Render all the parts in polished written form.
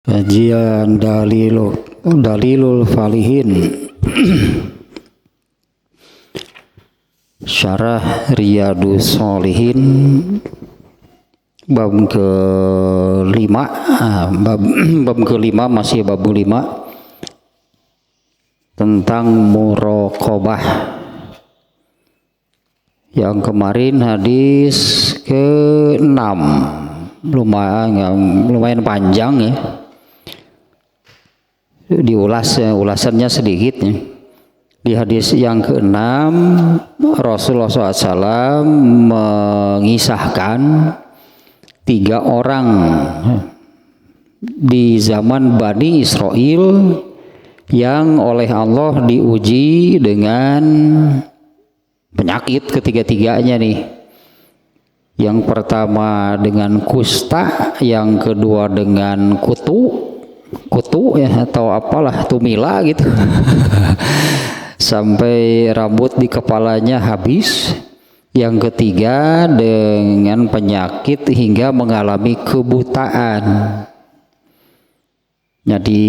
Kajian Dalilul Falihin Syarah Riyadus Shalihin bab kelima, bab kelima masih bab 5 tentang muraqabah. Yang kemarin hadis ke-6 lumayan panjang ya. Ulasannya sedikit ya. Di hadis yang ke-6 Rasulullah SAW mengisahkan 3 orang di zaman Bani Israel yang oleh Allah diuji dengan penyakit ketiga-tiganya nih. Yang pertama dengan kusta, yang kedua dengan kutu ya atau apalah, tumila gitu sampai rambut di kepalanya habis. Yang ketiga dengan penyakit hingga mengalami kebutaan. Jadi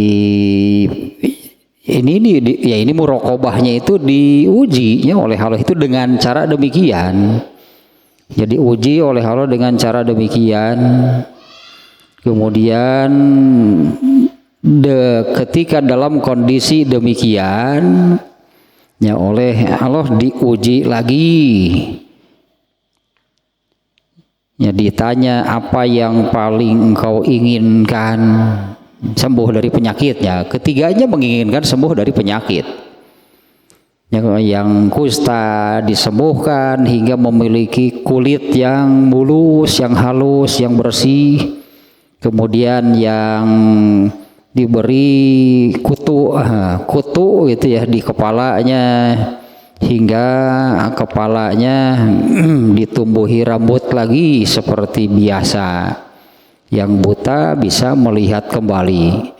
ini muraqabahnya itu diujinya oleh Allah itu dengan cara demikian. Jadi uji oleh Allah dengan cara demikian. Kemudian ketika dalam kondisi demikian ya oleh Allah diuji lagi. Ya ditanya apa yang paling engkau inginkan, sembuh dari penyakitnya. Ketiganya menginginkan sembuh dari penyakit. Yang kusta disembuhkan hingga memiliki kulit yang mulus, yang halus, yang bersih. Kemudian yang diberi kutu gitu ya di kepalanya hingga kepalanya ditumbuhi rambut lagi seperti biasa. Yang buta bisa melihat kembali.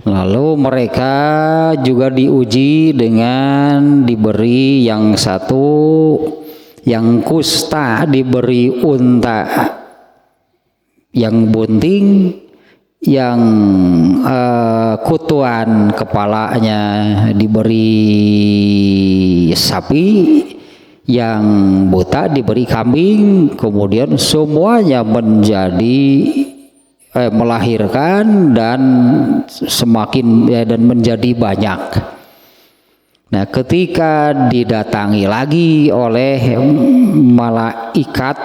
Lalu mereka juga diuji dengan diberi yang satu, yang kusta diberi unta yang bunting, yang kutuan kepalanya diberi sapi, yang buta diberi kambing. Kemudian semuanya melahirkan dan semakin dan menjadi banyak. Nah, ketika didatangi lagi oleh malaikat,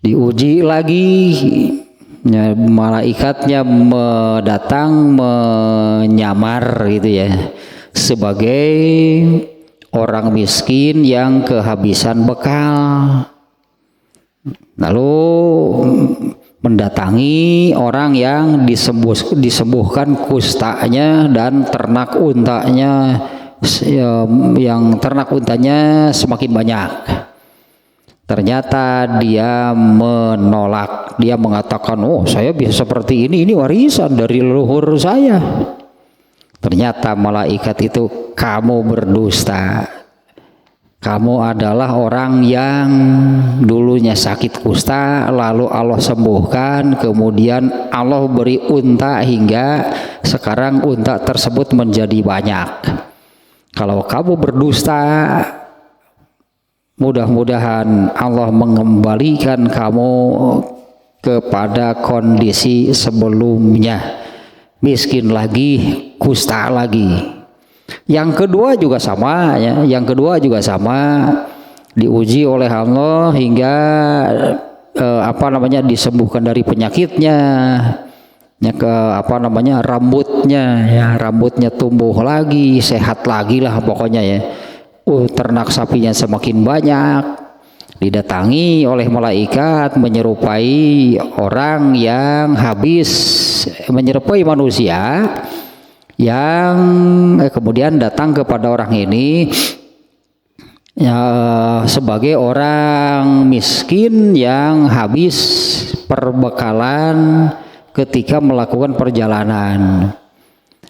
diuji lagi, ya, malaikatnya datang menyamar gitu ya, sebagai orang miskin yang kehabisan bekal. Lalu mendatangi orang yang disembuhkan kustanya dan ternak untanya, yang ternak untanya semakin banyak. Ternyata dia menolak. Dia mengatakan, oh saya bisa seperti ini warisan dari leluhur saya. Ternyata malaikat itu, kamu berdusta. Kamu adalah orang yang dulunya sakit kusta, lalu Allah sembuhkan, kemudian Allah beri unta hingga sekarang unta tersebut menjadi banyak. Kalau kamu berdusta, mudah-mudahan Allah mengembalikan kamu kepada kondisi sebelumnya, miskin lagi, kusta lagi. Yang kedua juga sama ya, diuji oleh Allah hingga disembuhkan dari penyakitnya. Rambutnya tumbuh lagi, sehat lagi lah pokoknya ya. Ternak sapinya semakin banyak. Didatangi oleh malaikat menyerupai orang yang menyerupai manusia yang kemudian datang kepada orang ini ya, sebagai orang miskin yang habis perbekalan ketika melakukan perjalanan.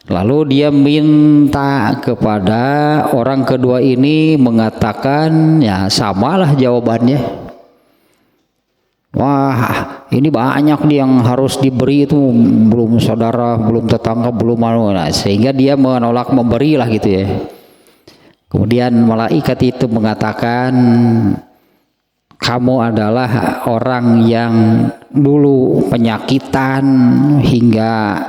Lalu dia minta kepada orang kedua ini, mengatakan ya samalah jawabannya. Wah, ini banyak nih yang harus diberi itu, belum saudara, belum tetangga, belum anu. Nah, sehingga dia menolak memberi lah gitu ya. Kemudian malaikat itu mengatakan, kamu adalah orang yang dulu penyakitan hingga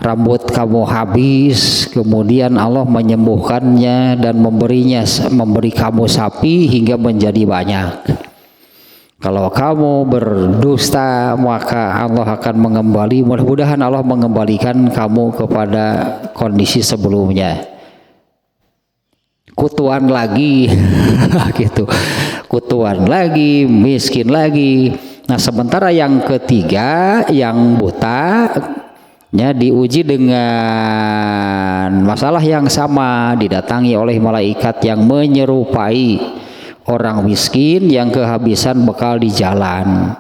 rambut kamu habis, kemudian Allah menyembuhkannya dan memberi kamu sapi hingga menjadi banyak. Kalau kamu berdusta, maka Allah akan mudah-mudahan Allah mengembalikan kamu kepada kondisi sebelumnya. Kutuan lagi gitu, kutuan lagi, miskin lagi. Nah, sementara yang ketiga, yang buta, ya, diuji dengan masalah yang sama, didatangi oleh malaikat yang menyerupai orang miskin yang kehabisan bekal di jalan.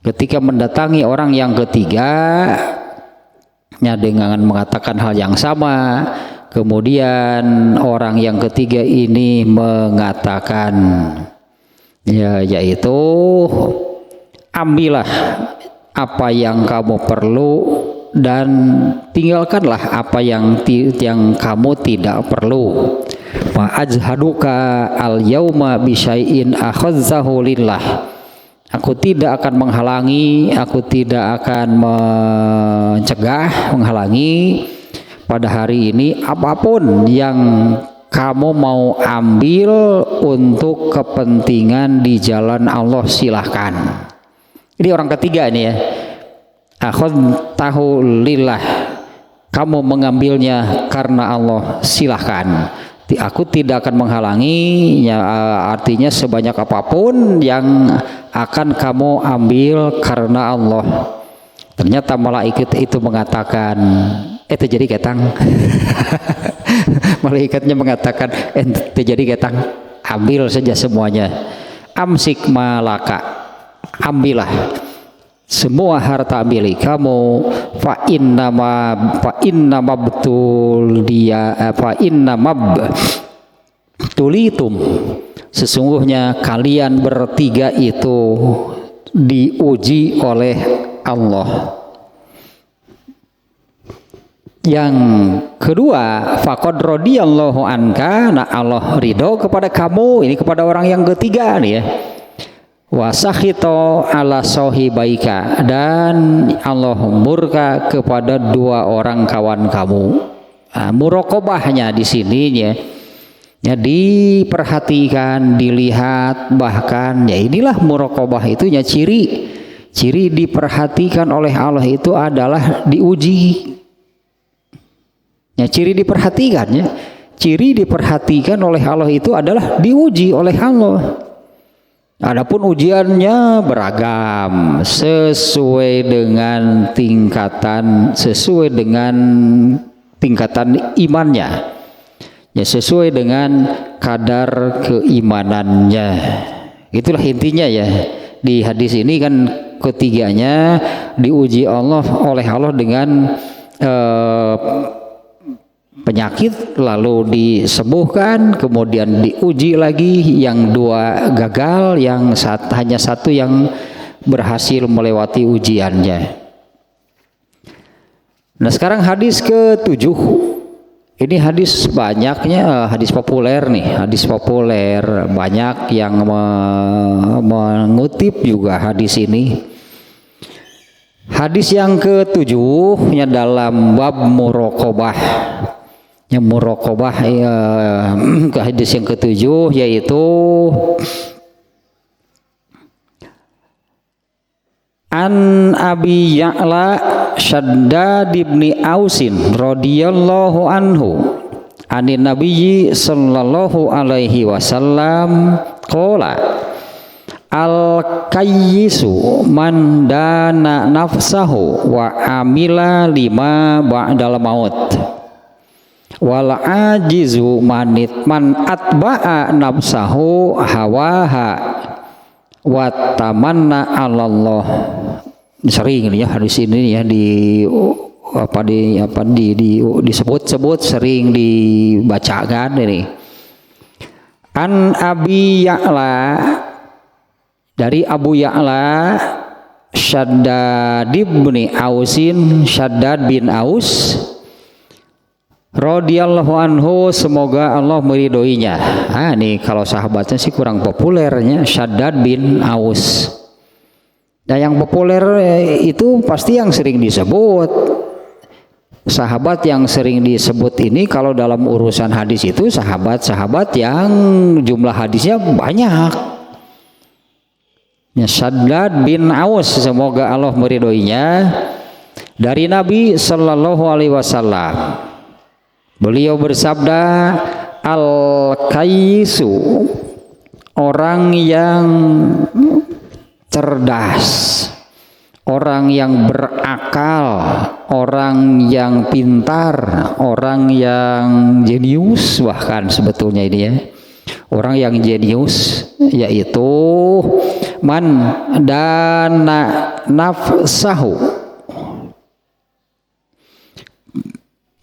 Ketika mendatangi orang yang ketiga, ya, dengan mengatakan hal yang sama, kemudian orang yang ketiga ini mengatakan, ya, yaitu ambillah apa yang kamu perlu dan tinggalkanlah apa yang kamu tidak perlu. Wa ajhaduka al yauma bi syai'in akhadzahu lillah. Aku tidak akan menghalangi, aku tidak akan menghalangi pada hari ini apapun yang kamu mau ambil untuk kepentingan di jalan Allah, silahkan. Ini orang ketiga ini ya. Akhadzahu lillah. Kamu mengambilnya karena Allah, silahkan. Aku tidak akan menghalangi, ya, artinya sebanyak apapun yang akan kamu ambil karena Allah. Ternyata malaikat itu mengatakan, terjadi ketang. Malaikatnya mengatakan, terjadi ketang, ambil saja semuanya. Amsik malaka, ambillah semua harta milik kamu. Fa inna tulitum, sesungguhnya kalian bertiga itu diuji oleh Allah. Yang kedua, faqad radhiyallahu anka, nah Allah ridho kepada kamu, ini kepada orang yang ketiga nih ya. Wasakhito ala sohibaika, dan Allah murka kepada dua orang kawan kamu. Nah, muraqabahnya di sini ya, diperhatikan, dilihat, bahkan ya inilah muraqabah itu ya, ciri diperhatikan oleh Allah itu adalah diuji. Ya, ciri diperhatikan oleh Allah itu adalah diuji oleh Allah. Adapun ujiannya beragam, sesuai dengan tingkatan imannya, ya, sesuai dengan kadar keimanannya. Itulah intinya ya. Di hadis ini kan ketiganya diuji oleh Allah dengan penyakit, lalu disembuhkan, kemudian diuji lagi, yang dua gagal, hanya satu yang berhasil melewati ujiannya. Nah, sekarang hadis ke-7. Ini hadis banyaknya, hadis populer nih, banyak yang mengutip juga hadis ini. Hadis yang ke-7 dalam bab muraqabah. Yang muraqabah, ke hadis yang ke-7, yaitu an Abi Ya'la Shaddad ibni Ausin radhiyallahu anhu anin nabiyyi sallallahu alaihi wasallam qala al kayyisu man dana nafsahu wa amila lima ba'dal maut wal ajizu man atba'a nafsahu hawaha wa tamanna 'alallah. Sering ya hadis ini ya disebut-sebut, sering dibacakan ini. An Abi Ya'la, dari Abu Ya'la Shaddad bin Aus radhiyallahu anhu, semoga Allah meridhoinya. Nih kalau sahabatnya sih kurang populernya, Shaddad bin Aus. Nah yang populer itu pasti yang sering disebut. Sahabat yang sering disebut ini kalau dalam urusan hadis itu sahabat-sahabat yang jumlah hadisnya banyak. Ya, Shaddad bin Aus, semoga Allah meridhoinya, dari Nabi Shallallahu Alaihi Wasallam. Beliau bersabda, al-kaisu, orang yang cerdas, orang yang berakal, orang yang pintar, orang yang jenius, bahkan sebetulnya ini ya, orang yang jenius, yaitu man dana nafsahu,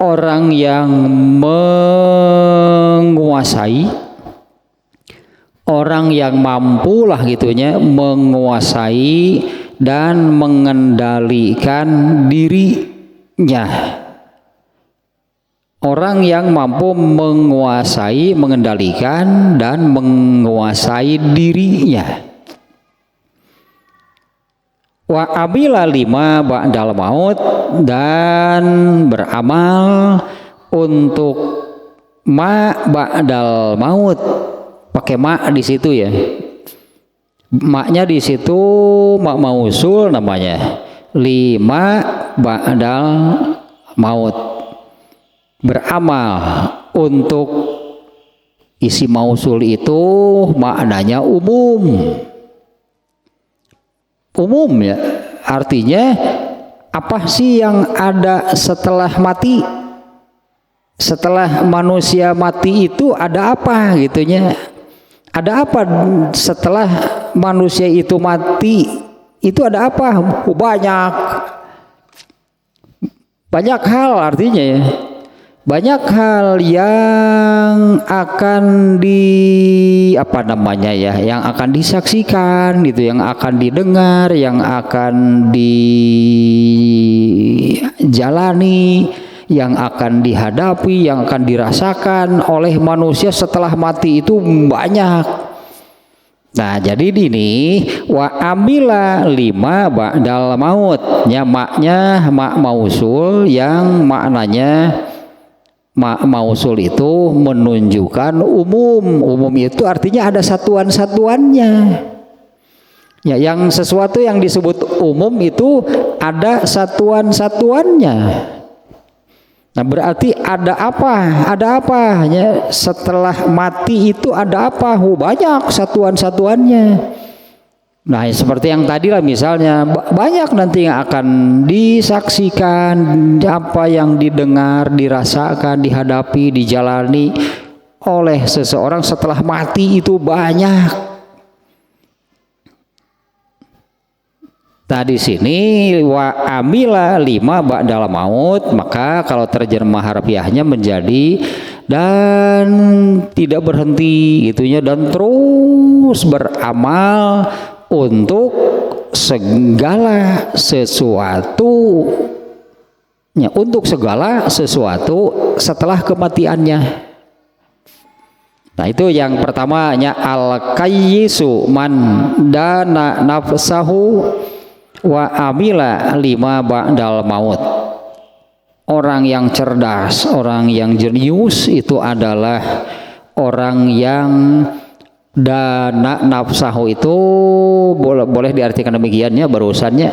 orang yang menguasai, orang yang mampu lah gitunya, menguasai dan mengendalikan dirinya. Orang yang mampu menguasai, mengendalikan dan menguasai dirinya. Wa amila lima ba'dal maut, dan beramal untuk ma ba'dal maut. Pakai ma di situ ya. Maknya di situ mak mausul namanya. Lima ba'dal maut. Beramal untuk, isi mausul itu maknanya umum. Umum ya, artinya apa sih yang ada setelah mati? Setelah manusia mati itu ada apa gitunya? Ada apa setelah manusia itu mati? Itu ada apa? Banyak hal artinya ya. Banyak hal yang akan yang akan disaksikan gitu, yang akan didengar, yang akan dijalani, yang akan dihadapi, yang akan dirasakan oleh manusia setelah mati itu banyak. Nah jadi ini wa amila lima ba'dal maut, maknya mak mausul yang maknanya mak mausul itu menunjukkan umum. Umum itu artinya ada satuan-satuannya. Ya, yang sesuatu yang disebut umum itu ada satuan-satuannya. Nah, berarti ada apa? Ada apa? Ya, setelah mati itu ada apa? Banyak satuan-satuannya. Nah, seperti yang tadi lah misalnya, banyak nanti yang akan disaksikan, apa yang didengar, dirasakan, dihadapi, dijalani oleh seseorang setelah mati itu banyak. Nah, di sini wa amila lima ba'dal maut, maka kalau terjemah harfiahnya menjadi dan tidak berhenti gitunya, dan terus beramal untuk segala sesuatu, ya, untuk segala sesuatu setelah kematiannya. Nah itu yang pertamanya, al-kayyisu man dana nafsahu wa amila lima ba'dal maut. Orang yang cerdas, orang yang jenius itu adalah orang yang dana nafsahu, itu boleh diartikan demikiannya barusannya,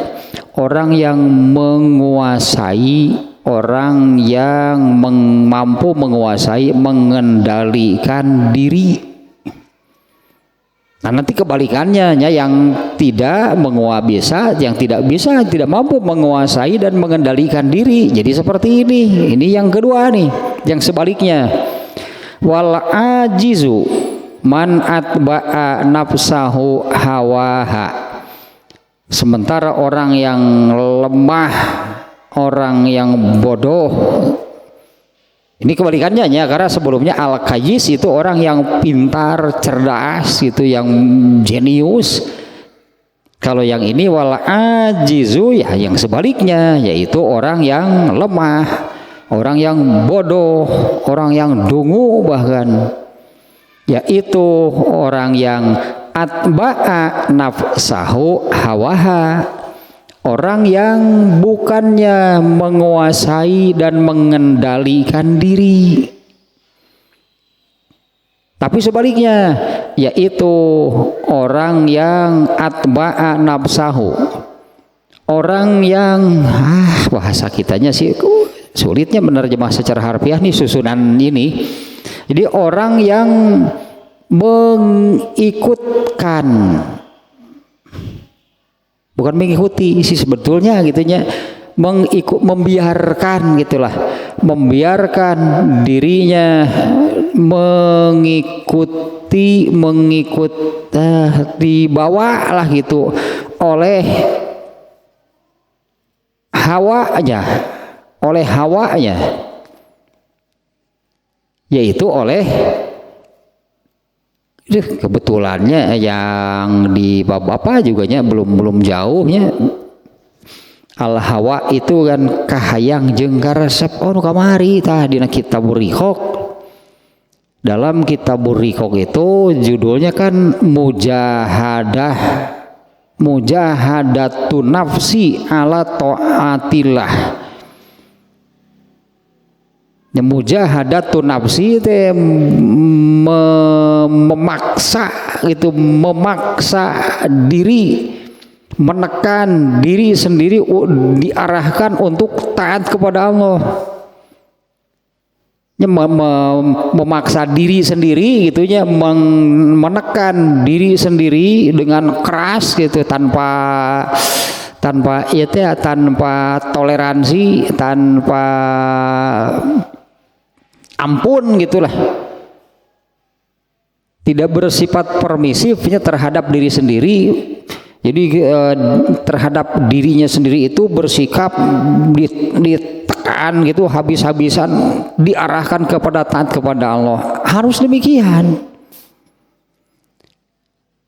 orang yang menguasai, orang yang mampu menguasai, mengendalikan diri. Nah nanti kebalikannya, yang tidak tidak mampu menguasai dan mengendalikan diri. Jadi seperti ini yang kedua nih, yang sebaliknya, wal ajizu man atba'a nafsahu hawaha. Sementara orang yang lemah, orang yang bodoh, ini kebalikannya ya, karena sebelumnya al-kayyis itu orang yang pintar, cerdas gitu, yang jenius. Kalau yang ini wal ajizu ya yang sebaliknya, yaitu orang yang lemah, orang yang bodoh, orang yang dungu bahkan, yaitu orang yang atba'a nafsahu hawaha, orang yang bukannya menguasai dan mengendalikan diri, tapi sebaliknya, yaitu orang yang atba'a nafsahu, orang yang bahasa kitanya sih sulitnya menerjemah secara harfiah nih susunan ini. Jadi orang yang mengikutkan, bukan mengikuti sih sebetulnya gitunya, membiarkan gitulah, membiarkan dirinya mengikut dibawa lah gitu oleh hawanya, yaitu oleh kebetulannya yang di bab apa juga belum jauhnya al hawa itu kan kahayang jeung karesep kamari tah dina kitabur riqaq. Dalam kitabur riqaq itu judulnya kan mujahadatun nafsi ala taatillah. Ya, mujahadatun nafsi itu memaksa diri, menekan diri sendiri diarahkan untuk taat kepada Allah. Memaksa diri sendiri gitunya, menekan diri sendiri dengan keras gitu, tanpa toleransi, tanpa ampun gitulah, tidak bersifat permisifnya terhadap diri sendiri. Jadi terhadap dirinya sendiri itu bersikap ditekan gitu habis-habisan, diarahkan kepada taat kepada Allah. Harus demikian.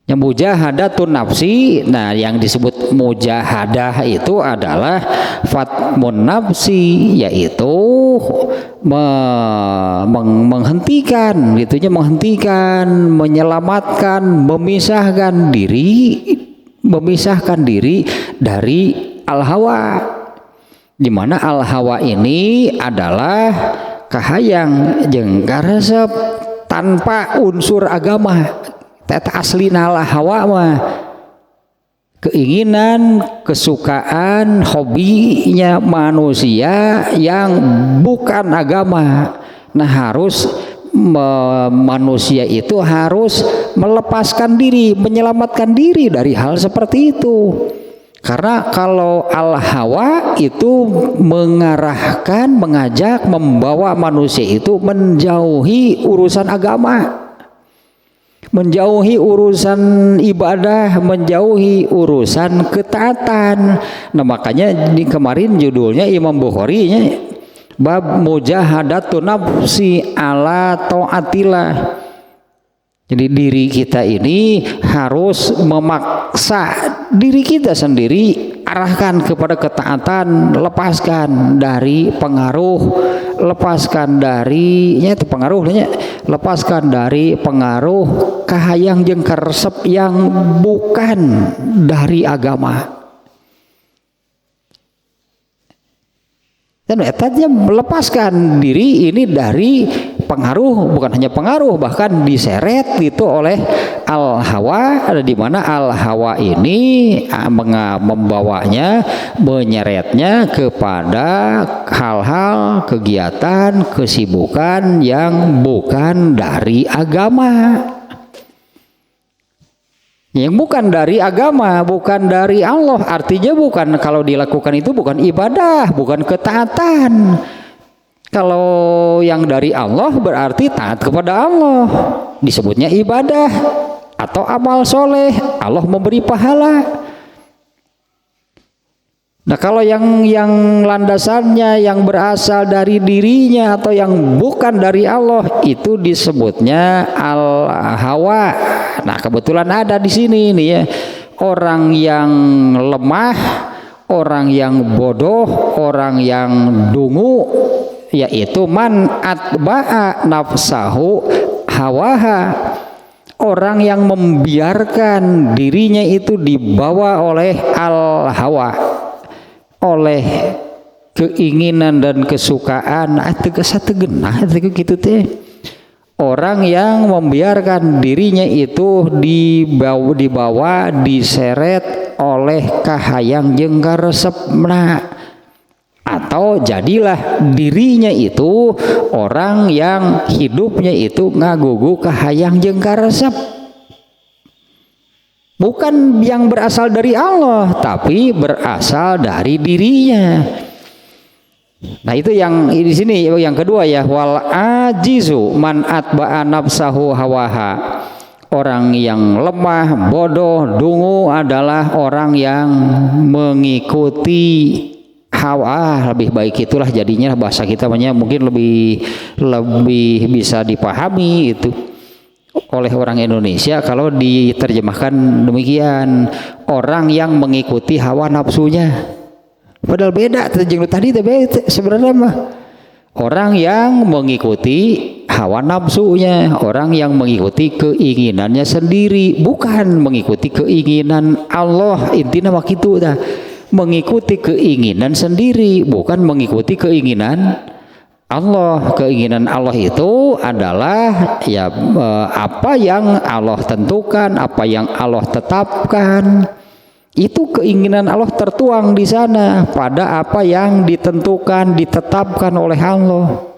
Yang mujahadatun nafsi, nah yang disebut mujahadah itu adalah fatmun nafsi, yaitu menghentikan gitunya, menyelamatkan, memisahkan diri dari al-hawa, di mana al-hawa ini adalah kahayang jeung karesep tanpa unsur agama. Teta aslina al-hawa mah keinginan, kesukaan, hobinya manusia yang bukan agama. Nah harus manusia itu harus melepaskan diri, menyelamatkan diri dari hal seperti itu. Karena kalau al-hawa itu mengarahkan, mengajak, membawa manusia itu menjauhi urusan agama, menjauhi urusan ibadah, menjauhi urusan ketaatan. Nah makanya kemarin judulnya Imam Bukhari nya bab mujahadatun nafsi ala taatillah. Jadi diri kita ini harus memaksa diri kita sendiri, arahkan kepada ketaatan, lepaskan dari pengaruh, lepaskan dari pengaruh kahayang jeung karesep yang bukan dari agama. Dan etatnya melepaskan diri ini dari pengaruh, bukan hanya pengaruh, bahkan diseret gitu oleh al-hawa, ada di mana al-hawa ini membawanya, menyeretnya kepada hal-hal, kegiatan, kesibukan yang bukan dari agama. Yang bukan dari agama, bukan dari Allah, artinya bukan, kalau dilakukan itu bukan ibadah, bukan ketaatan. Kalau yang dari Allah berarti taat kepada Allah, disebutnya ibadah atau amal soleh, Allah memberi pahala. Nah kalau yang landasannya yang berasal dari dirinya atau yang bukan dari Allah, itu disebutnya al-hawa. Nah kebetulan ada di sini nih ya, orang yang lemah, orang yang bodoh, orang yang dungu, yaitu man atba'a nafsahu hawaha, orang yang membiarkan dirinya itu dibawa oleh al-hawa, oleh keinginan dan kesukaan. Gitu teh. Orang yang membiarkan dirinya itu dibawa diseret oleh kahayang jeung karesepna, atau jadilah dirinya itu orang yang hidupnya itu ngagugu kahayang jeung karesep, bukan yang berasal dari Allah tapi berasal dari dirinya. Nah itu yang di sini yang kedua ya, wal ajizu man atba'a nafsahu hawaha, orang yang lemah, bodoh, dungu adalah orang yang mengikuti hawa. Lebih baik itulah jadinya bahasa kita mungkin lebih bisa dipahami itu oleh orang Indonesia kalau diterjemahkan demikian, orang yang mengikuti hawa nafsunya. Padahal beda tadi sebenarnya mah orang yang mengikuti hawa nafsunya, orang yang mengikuti keinginannya sendiri, bukan mengikuti keinginan Allah. Intinya mah kitu dah, mengikuti keinginan sendiri, bukan mengikuti keinginan Allah. Keinginan Allah itu adalah ya apa yang Allah tentukan, apa yang Allah tetapkan. Itu keinginan Allah tertuang di sana pada apa yang ditentukan, ditetapkan oleh Allah.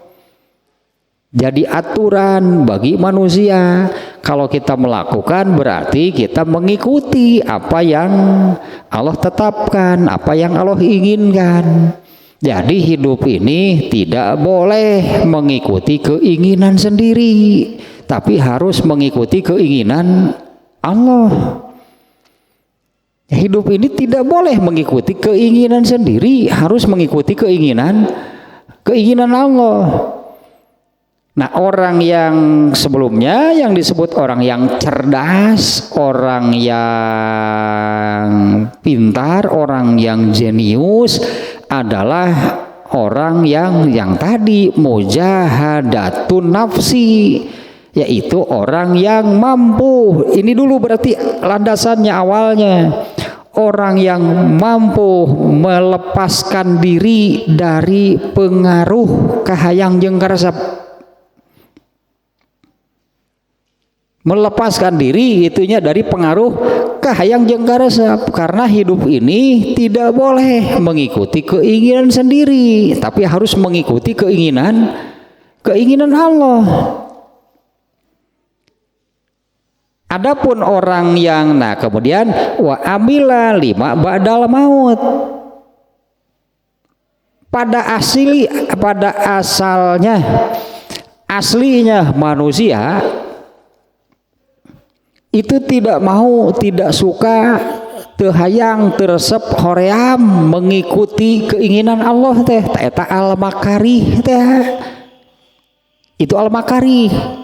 Jadi aturan bagi manusia. Kalau kita melakukan berarti kita mengikuti apa yang Allah tetapkan, apa yang Allah inginkan. Jadi hidup ini tidak boleh mengikuti keinginan sendiri, tapi harus mengikuti keinginan Allah. Hidup ini tidak boleh mengikuti keinginan sendiri, harus mengikuti keinginan Allah. Nah, orang yang sebelumnya yang disebut orang yang cerdas, orang yang pintar, orang yang jenius adalah orang yang tadi mujahadatun nafsi, yaitu orang yang mampu. Ini dulu berarti landasannya awalnya. Orang yang mampu melepaskan diri dari pengaruh kahayang jeung karesep. Melepaskan diri itunya dari pengaruh kahayang jeung karesep, karena hidup ini tidak boleh mengikuti keinginan sendiri, tapi harus mengikuti keinginan Allah. Adapun orang yang kemudian wa amila lima ba'dal maut, pada asalnya aslinya manusia itu tidak mau, tidak suka, tehayang, teresep, hoream mengikuti keinginan Allah teh. Eta al-makarih teh. Itu al-makarih.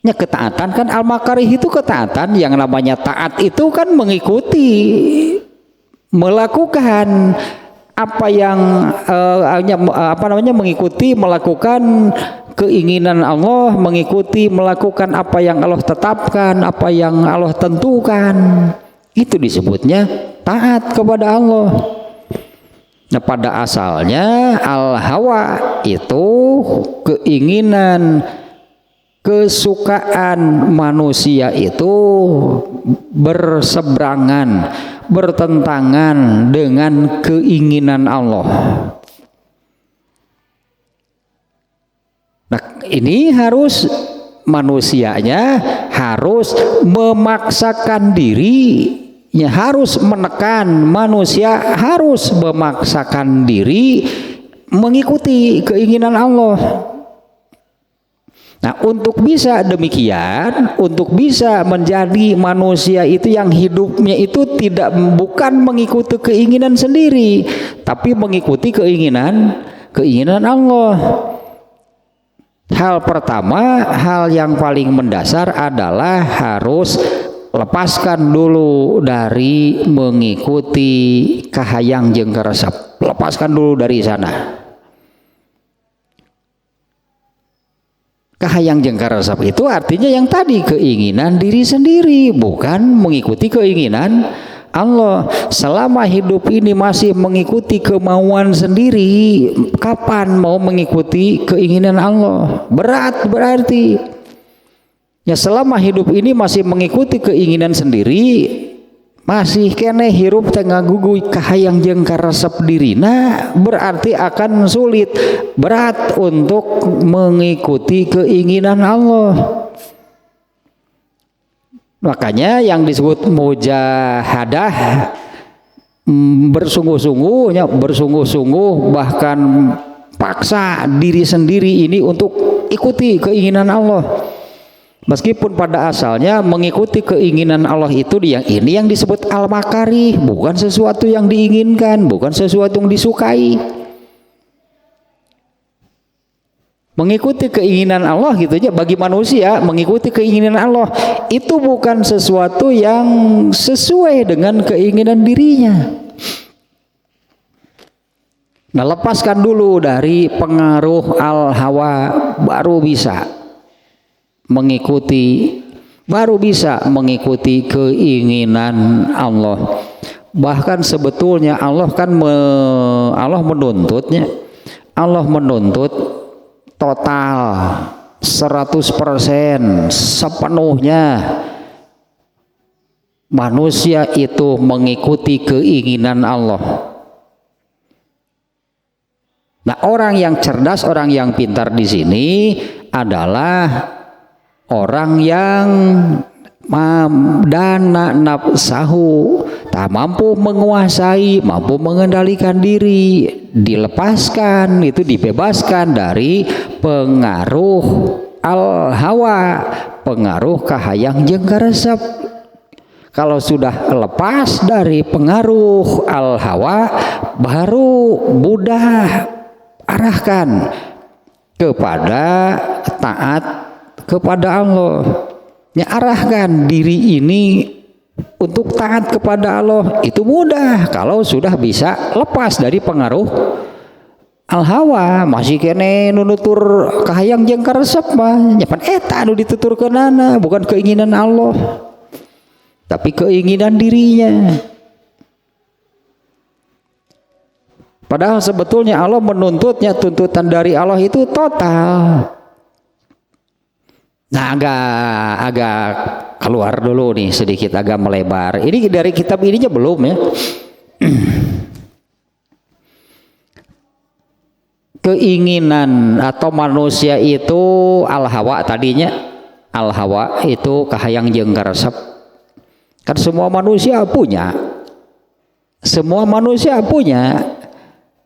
Ketaatan kan al-makarih itu ketaatan. Yang namanya taat itu kan mengikuti, melakukan apa yang mengikuti, melakukan keinginan Allah, mengikuti, melakukan apa yang Allah tetapkan, apa yang Allah tentukan. Itu disebutnya taat kepada Allah. Nah, pada asalnya al-hawa itu keinginan, kesukaan manusia itu berseberangan, bertentangan dengan keinginan Allah. Nah, ini harus manusianya harus memaksakan dirinya, harus menekan, manusia harus memaksakan diri mengikuti keinginan Allah. Nah, untuk bisa demikian, untuk bisa menjadi manusia itu yang hidupnya itu bukan mengikuti keinginan sendiri, tapi mengikuti keinginan Allah. Hal pertama, hal yang paling mendasar adalah harus lepaskan dulu dari mengikuti kahayang jeung karesep, lepaskan dulu dari sana. Kahayang jeung karesep itu artinya yang tadi, keinginan diri sendiri, bukan mengikuti keinginan Allah. Selama hidup ini masih mengikuti kemauan sendiri, kapan mau mengikuti keinginan Allah? Berat berarti. Ya, selama hidup ini masih mengikuti keinginan sendiri, masih kene hirup tengah gugui kahayang jeung karesep dirina, berarti akan sulit, berat untuk mengikuti keinginan Allah. Makanya yang disebut mujahadah, bersungguh-sungguh, bahkan paksa diri sendiri ini untuk ikuti keinginan Allah. Meskipun pada asalnya mengikuti keinginan Allah itu yang disebut al-makarih, bukan sesuatu yang diinginkan, bukan sesuatu yang disukai. Mengikuti keinginan Allah gitu aja, bagi manusia mengikuti keinginan Allah itu bukan sesuatu yang sesuai dengan keinginan dirinya. Nah, lepaskan dulu dari pengaruh al-hawa, baru bisa mengikuti keinginan Allah. Bahkan sebetulnya Allah kan Allah menuntut total 100% sepenuhnya manusia itu mengikuti keinginan Allah. Nah, orang yang cerdas, orang yang pintar di sini adalah orang yang dana nafsahu, tak mampu menguasai, mampu mengendalikan diri, dilepaskan, itu dibebaskan dari pengaruh al-hawa, pengaruh kahayang jeung karesep. Kalau sudah lepas dari pengaruh al-hawa, baru mudah arahkan kepada taat kepada Allah. Ya, arahkan diri ini untuk taat kepada Allah itu mudah kalau sudah bisa lepas dari pengaruh al-hawa. Masih kene nunutur kahayang jeung karesep mah nyapan eta anu dituturkeunana, bukan keinginan Allah tapi keinginan dirinya. Padahal sebetulnya Allah menuntutnya, tuntutan dari Allah itu total. Nah, agak keluar dulu nih sedikit, agak melebar. Ini dari kitab ininya belum ya. Keinginan atau manusia itu al-hawa, tadinya al-hawa itu kahayang jeung karesep. Kan semua manusia punya. Semua manusia punya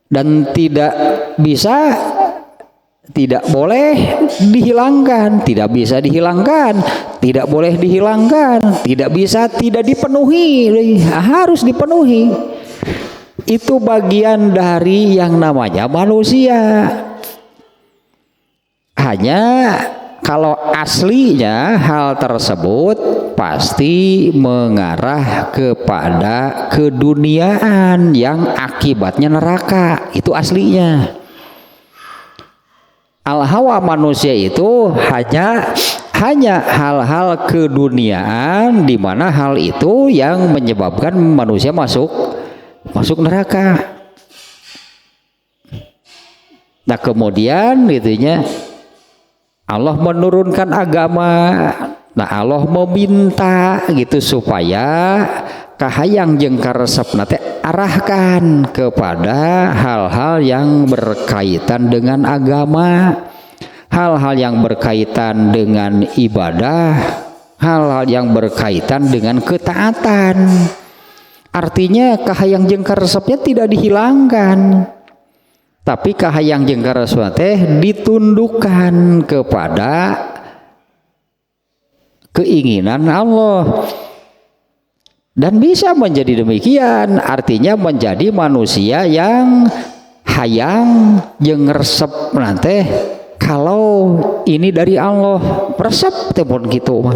dan tidak boleh dihilangkan, tidak bisa dihilangkan, tidak boleh dihilangkan, tidak bisa tidak dipenuhi, harus dipenuhi. Itu bagian dari yang namanya manusia. Hanya kalau aslinya hal tersebut pasti mengarah kepada keduniaan yang akibatnya neraka, itu aslinya. Al-hawa manusia itu hanya hal-hal keduniaan, di mana hal itu yang menyebabkan manusia masuk neraka. Nah, kemudian gitunya Allah menurunkan agama. Nah, Allah meminta gitu supaya kahayang jeung karesep nate arahkan kepada hal-hal yang berkaitan dengan agama, hal-hal yang berkaitan dengan ibadah, hal-hal yang berkaitan dengan ketaatan. Artinya kahayang jeung karesepnya tidak dihilangkan, tapi kahayang jeung karesep teh ditundukkan kepada keinginan Allah. Dan bisa menjadi demikian, artinya menjadi manusia yang hayang jeung resep nanti kalau ini dari Allah, resep tepon gitu.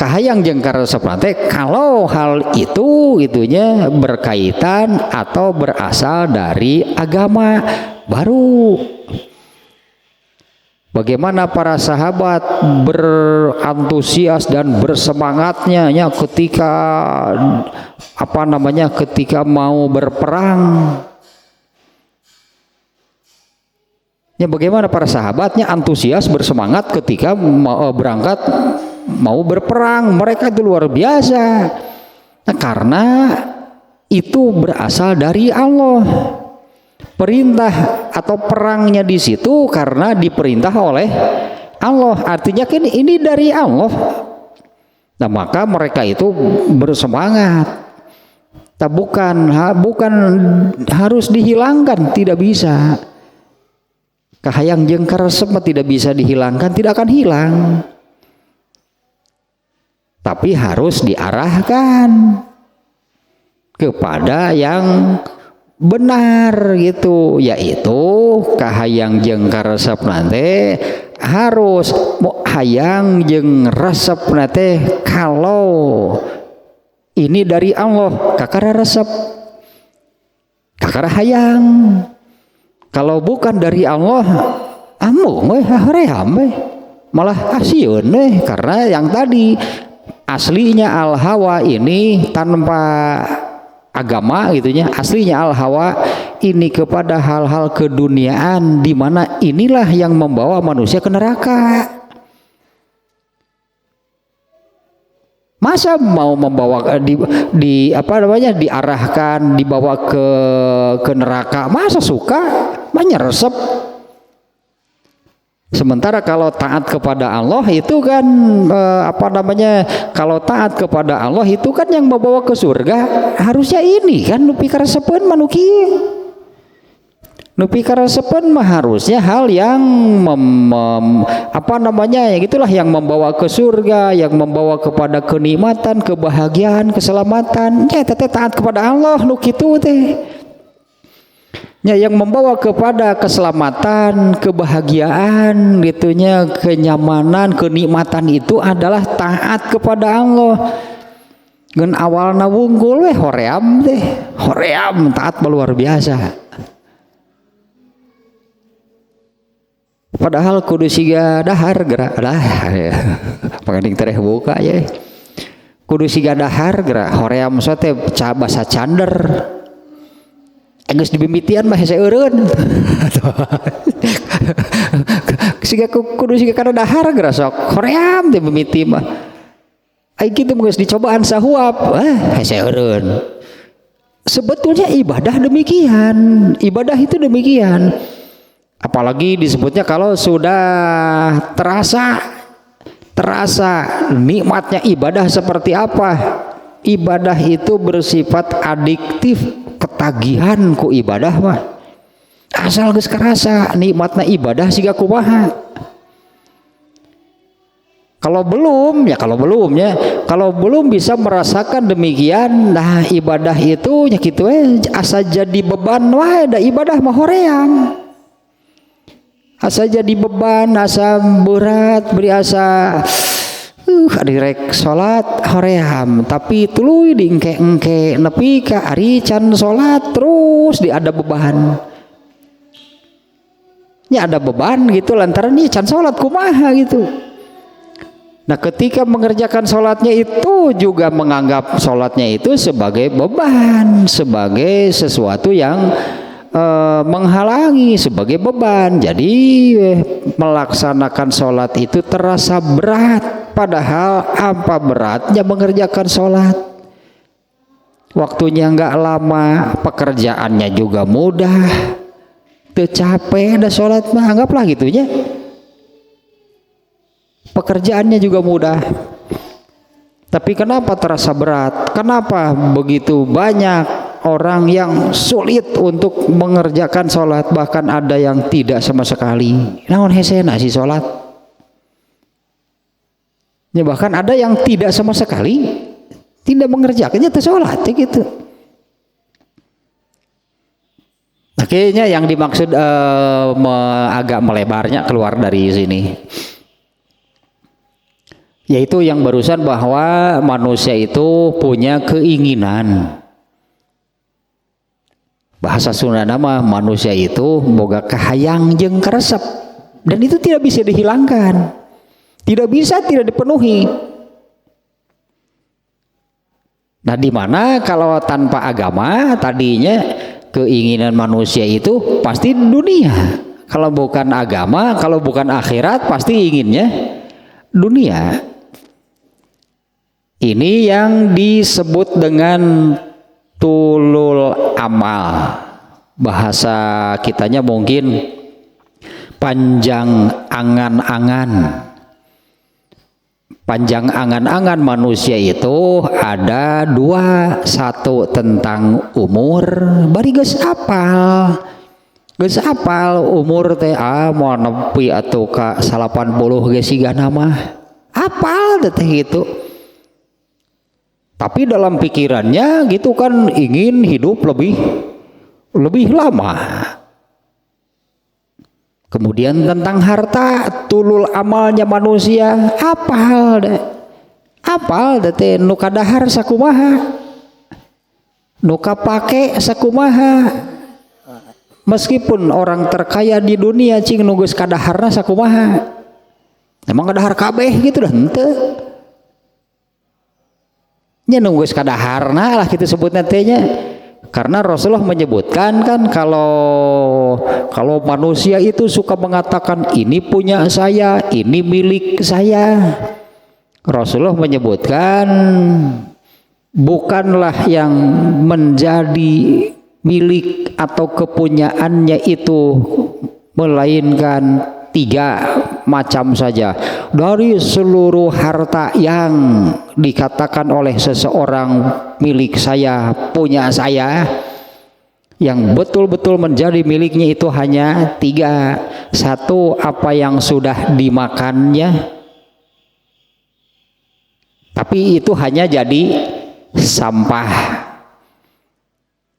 kahayang jeung karesep teh kalau hal itu itunya berkaitan atau berasal dari agama baru. Bagaimana para sahabat berantusias dan bersemangatnya ya ketika ketika mau berperang. Ya bagaimana para sahabatnya antusias bersemangat ketika berangkat mau berperang, mereka itu luar biasa. Nah, karena itu berasal dari Allah. Perintah atau perangnya di situ karena diperintah oleh Allah. Artinya kan ini dari Allah. Nah, maka mereka itu bersemangat. Nah, bukan harus dihilangkan, tidak bisa. Kahayang jeung karesep tidak bisa dihilangkan, tidak akan hilang. Tapi harus diarahkan kepada yang benar gitu, yaitu kahayang jeung karesep nanti harus hayang jeung resep nanti kalau ini dari Allah kakara resep kakara hayang. Kalau bukan dari Allah, amung hoream malah asieun karena yang tadi aslinya al hawa ini tanpa agama gitunya, aslinya al hawa ini kepada hal-hal keduniaan di mana inilah yang membawa manusia ke neraka. Masa mau membawa diarahkan dibawa ke neraka, masa suka banyak resep. Sementara kalau taat kepada Allah itu kan kalau taat kepada Allah itu kan yang membawa ke surga, harusnya ini kan nu pikaresepeun manuki. Nu pikaresepeun mah harusnya hal yang gitulah yang membawa ke surga, yang membawa kepada kenikmatan, kebahagiaan, keselamatan. Ya teteh taat kepada Allah nu kitu teh. Ya, yang membawa kepada keselamatan, kebahagiaan, gitunya, kenyamanan, kenikmatan itu adalah taat kepada Allah. Ngan awalna wunggul hoream teh, hoream taat luar biasa. Padahal kudu siga dahar gerak ya. Panganding tereh buka ya. Kudu siga dahar gerak hoream sote basa cander. Geus dibimitian mah hese eureun. Siga kudu siga kana dahar geura sok hoream teh mimiti mah. Ai kitu geus dicobaan sahuap, hese eureun. Sebetulnya ibadah demikian, ibadah itu demikian. Apalagi disebutnya kalau sudah terasa nikmatnya ibadah seperti apa. Ibadah itu bersifat adiktif, ketagihan ku ibadah mah. Asal geus karasa nikmatna ibadah siga kumaha. Kalau belum bisa merasakan demikian, nah ibadah itu nya kitu asa jadi beban wae da ibadah mah hoream. Asa jadi beban, asa berat, beri asa direk salat hoream, tapi tuluy diengke-engke nepi ka ari can salat terus ada beban. Ya ada beban gitu lantaran nih can salat kumaha gitu. Nah ketika mengerjakan sholatnya itu juga menganggap sholatnya itu sebagai beban, sebagai sesuatu yang menghalangi, sebagai beban. Jadi melaksanakan sholat itu terasa berat, padahal apa beratnya mengerjakan sholat. Waktunya nggak lama, pekerjaannya juga mudah, capek ada sholat mah anggaplah gitunya. Pekerjaannya juga mudah. Tapi kenapa terasa berat? Kenapa begitu banyak orang yang sulit untuk mengerjakan sholat, bahkan ada yang tidak sama sekali. Naon hesena si sholat? Ya bahkan ada yang tidak sama sekali tidak mengerjakannya itu sholat gitu. Akhirnya yang dimaksud agak melebarnya keluar dari sini. Yaitu yang barusan bahwa manusia itu punya keinginan. Bahasa Sunda nama manusia itu boga kahayang jeung karesep, dan itu tidak bisa dihilangkan, tidak bisa tidak dipenuhi. Nah, di mana kalau tanpa agama tadinya keinginan manusia itu pasti dunia. Kalau bukan agama, kalau bukan akhirat pasti inginnya dunia. Ini yang disebut dengan tulul amal. Bahasa kitanya mungkin panjang angan-angan. Panjang angan-angan manusia itu ada dua. Satu tentang umur, bari geus apal. Geus apal umur teh mau nepi atuh ka 80 ge sigana mah. Apal teh gitu. Tapi dalam pikirannya gitu kan ingin hidup lebih lama. Kemudian tentang harta, tulul amalnya manusia, apal deh nu kadahar sakumaha, nu kapake sakumaha. Meskipun orang terkaya di dunia cing nu geus kadaharna sakumaha, emang kadahar kabeh gitu dah henteu. Nya nu geus kadaharna lah kita sebutna teh nya. Karena Rasulullah menyebutkan kan kalau manusia itu suka mengatakan ini punya saya, ini milik saya. Rasulullah menyebutkan bukanlah yang menjadi milik atau kepunyaannya itu melainkan 3 macam saja dari seluruh harta yang dikatakan oleh seseorang milik saya, punya saya. Yang betul-betul menjadi miliknya itu hanya 3. Satu, apa yang sudah dimakannya, tapi itu hanya jadi sampah.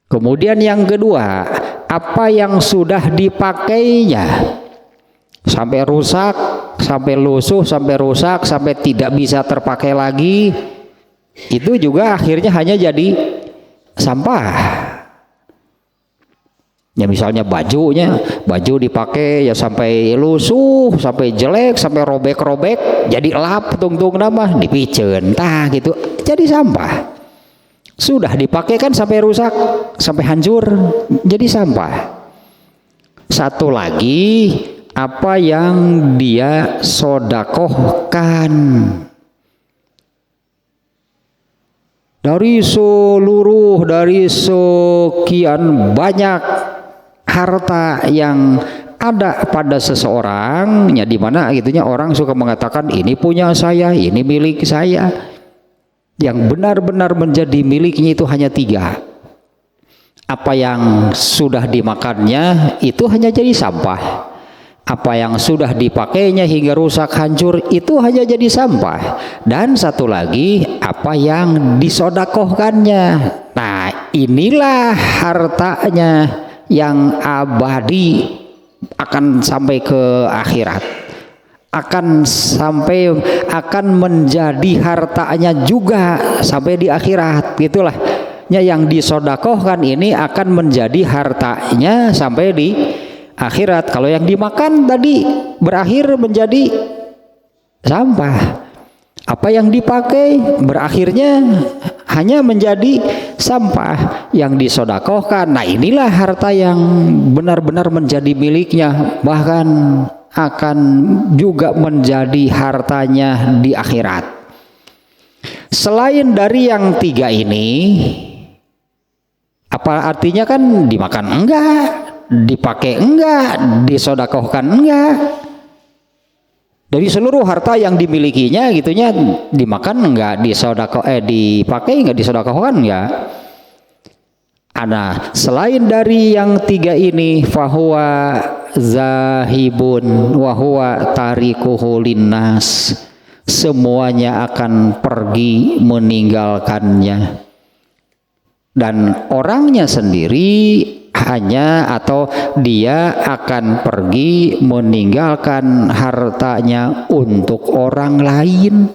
Kemudian yang kedua, apa yang sudah dipakainya sampai rusak, sampai lusuh, sampai rusak, sampai tidak bisa terpakai lagi, itu juga akhirnya hanya jadi sampah. Ya misalnya baju dipakai ya sampai lusuh, sampai jelek, sampai robek-robek, jadi lap tung-tung nama dipiceun tah gitu, jadi sampah. Sudah dipakai kan sampai rusak, sampai hancur, jadi sampah. Satu lagi, apa yang dia sodakohkan dari sekian banyak harta yang ada pada seseorang, ya di mana gitunya orang suka mengatakan ini punya saya, ini milik saya. Yang benar-benar menjadi miliknya itu hanya 3. Apa yang sudah dimakannya itu hanya jadi sampah. Apa yang sudah dipakainya hingga rusak hancur itu hanya jadi sampah. Dan satu lagi, apa yang disodakohkannya. Nah, inilah hartanya yang abadi, akan sampai ke akhirat, akan menjadi hartanya juga sampai di akhirat. Gitulah yang disodakohkan ini akan menjadi hartanya sampai di akhirat. Kalau yang dimakan tadi berakhir menjadi sampah. Apa yang dipakai berakhirnya hanya menjadi sampah. Yang disodakohkan, nah inilah harta yang benar-benar menjadi miliknya, bahkan akan juga menjadi hartanya di akhirat. Selain dari yang 3 ini, apa artinya? Kan dimakan enggak, dipakai enggak, disodakohkan enggak. Dari seluruh harta yang dimilikinya gitunya, dimakan enggak, dipakai enggak, disodakohkan enggak. Nah, selain dari yang 3 ini, fahuwa zahibun wa huwa tarikuhu linnas, semuanya akan pergi meninggalkannya, dan orangnya sendiri hanya atau dia akan pergi meninggalkan hartanya untuk orang lain.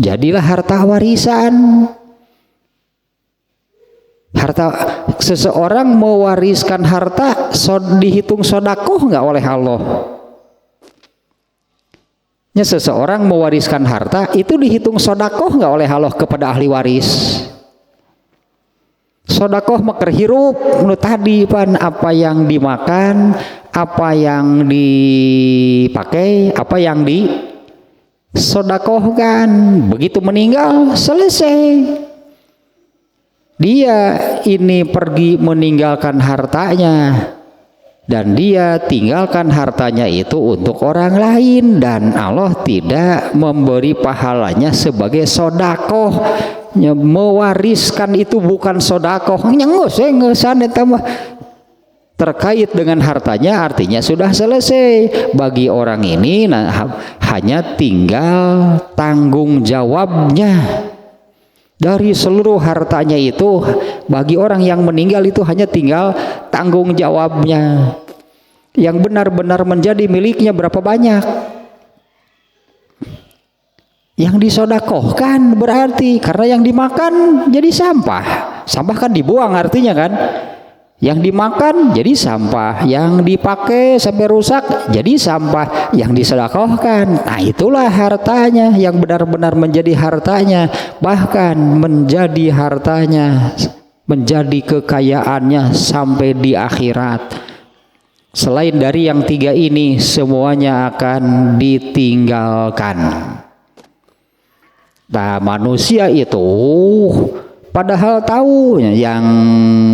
jadilah harta warisan. Harta seseorang mewariskan harta dihitung sodakoh nggak oleh Allah? Ya, seseorang mewariskan harta itu dihitung sodakoh nggak oleh Allah kepada ahli waris? Sodakoh maker hirup nu tadi pan, apa yang dimakan, apa yang dipakai, apa yang disodakohkan. Begitu meninggal selesai. Dia ini pergi meninggalkan hartanya, dan dia tinggalkan hartanya itu untuk orang lain, dan Allah tidak memberi pahalanya sebagai sodakoh. Mewariskan itu bukan sodakoh, terkait dengan hartanya, artinya sudah selesai. Bagi orang ini hanya tinggal tanggung jawabnya. Dari seluruh hartanya itu, bagi orang yang meninggal itu hanya tinggal tanggung jawabnya. Yang benar-benar menjadi miliknya berapa banyak? Yang disodakohkan berarti, karena yang dimakan jadi sampah. Sampah kan dibuang artinya kan. Yang dimakan jadi sampah, yang dipakai sampai rusak jadi sampah, yang disedekahkan. Nah, itulah hartanya yang benar-benar menjadi hartanya, bahkan menjadi hartanya, menjadi kekayaannya sampai di akhirat. Selain dari yang tiga ini, semuanya akan ditinggalkan. Nah, manusia itu padahal tahu yang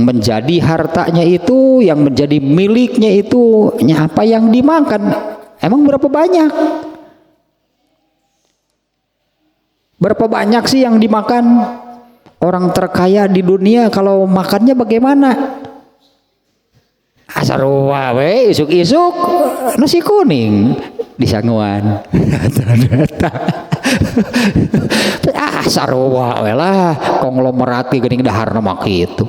menjadi hartanya itu, yang menjadi miliknya itu, apa yang dimakan. Emang berapa banyak? Berapa banyak sih yang dimakan? Orang terkaya di dunia kalau makannya bagaimana? Asarua we isuk-isuk nasi kuning di sanguan. Sarua we lah konglomerat geuning daharna mah kitu.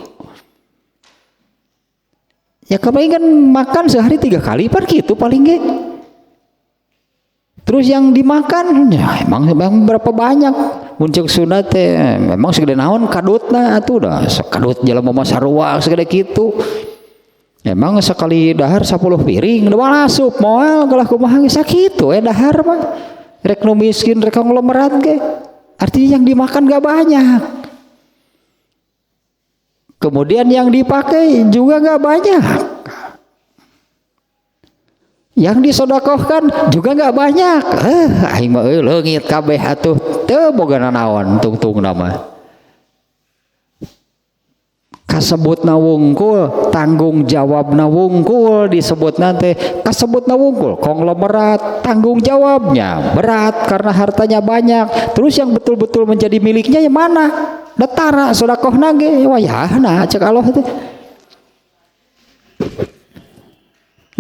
Ya kepalingan makan sehari 3 kali par gitu paling ge. Terus yang dimakan ya emang berapa banyak? Muncul sunat teh memang segede naon kadutna atuh dah kadut jelema mah sarua segede kitu. Emang sekali dahar 10 piring udah asup moal kalah kumaha geus sakitu dahar mah. Rek nu miskin rek konglomerat ge. Artinya yang dimakan gak banyak. Kemudian yang dipakai juga gak banyak. Yang disodakohkan juga gak banyak. Aing mah leungit kabeh atuh teu boga nanaon tungtungna mah. Kasebutna wungkul, tanggung jawabna wungkul, disebutna teh kasebutna wungkul, konglomerat, tanggung jawabnya berat karena hartanya banyak. Terus yang betul-betul menjadi miliknya yang mana? Detara sodakohna ge wayahna cek Allah teh.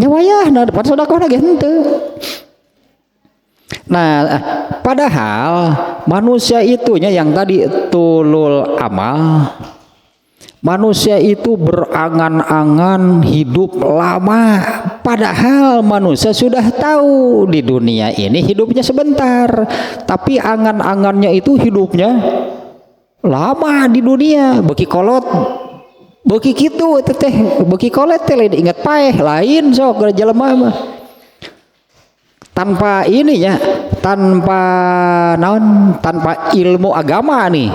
Nya wayahna depan sodakohna ge henteu. Nah, padahal manusia itunya yang tadi tulul amal. Manusia itu berangan-angan hidup lama, padahal manusia sudah tahu di dunia ini hidupnya sebentar, tapi angan-angannya itu hidupnya lama di dunia. Beki kolot, beki kitu teh, beki kolot teh lain ingat paeh, lain sok jelema mah. Tanpa ininya, tanpa naon, tanpa ilmu agama nih.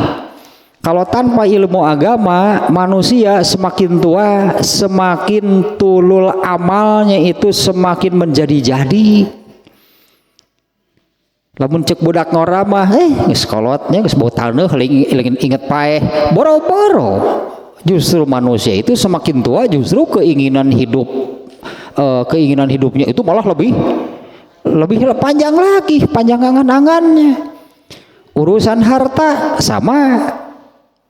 Kalau tanpa ilmu agama, manusia semakin tua, semakin tulul amalnya itu semakin menjadi-jadi. Lamun cek budak ngora mah, geus kolotnya geus botalna heuling inget paeh, boro-boro. Justru manusia itu semakin tua justru keinginan hidupnya itu malah lebih panjang lagi, panjang angan-angannya. Urusan harta sama.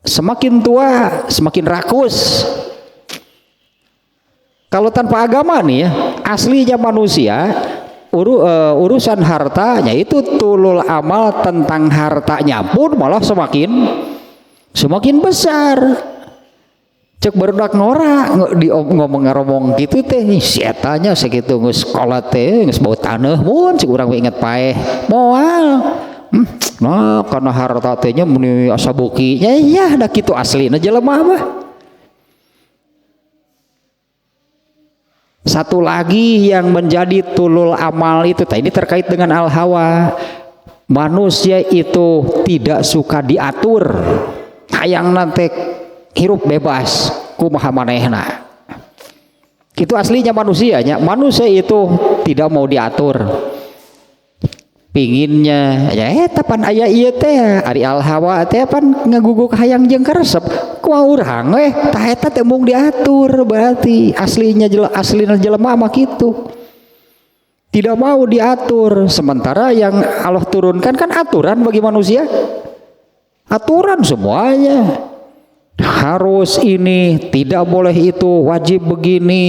Semakin tua semakin rakus. Kalau tanpa agama nih ya, aslinya manusia urusan hartanya itu tulul amal tentang hartanya pun malah semakin besar. Cek barudak ngora ngomong gitu teh si etanya sakitu geus sekolah teh geus bau taneuh mun cik urang inget paeh moal Nah karena harta tehnya meni asa beukinya ya da kitu aslina jelema mah. Satu lagi yang menjadi tulul amal itu, ini terkait dengan al-hawa. Manusia itu tidak suka diatur, hayang nanti hirup bebas kumaha manehna. Itu aslinya manusianya. Manusia itu tidak mau diatur. Pinginnya ya pan aya ieu teh ari al-hawa teh pan ngaguguk hayang jeung karesep ku urang tah eta teh mung diatur, berarti aslina jelema mah kitu. Tidak mau diatur, sementara yang Allah turunkan kan aturan bagi manusia. Aturan semuanya. Harus ini, tidak boleh itu, wajib begini,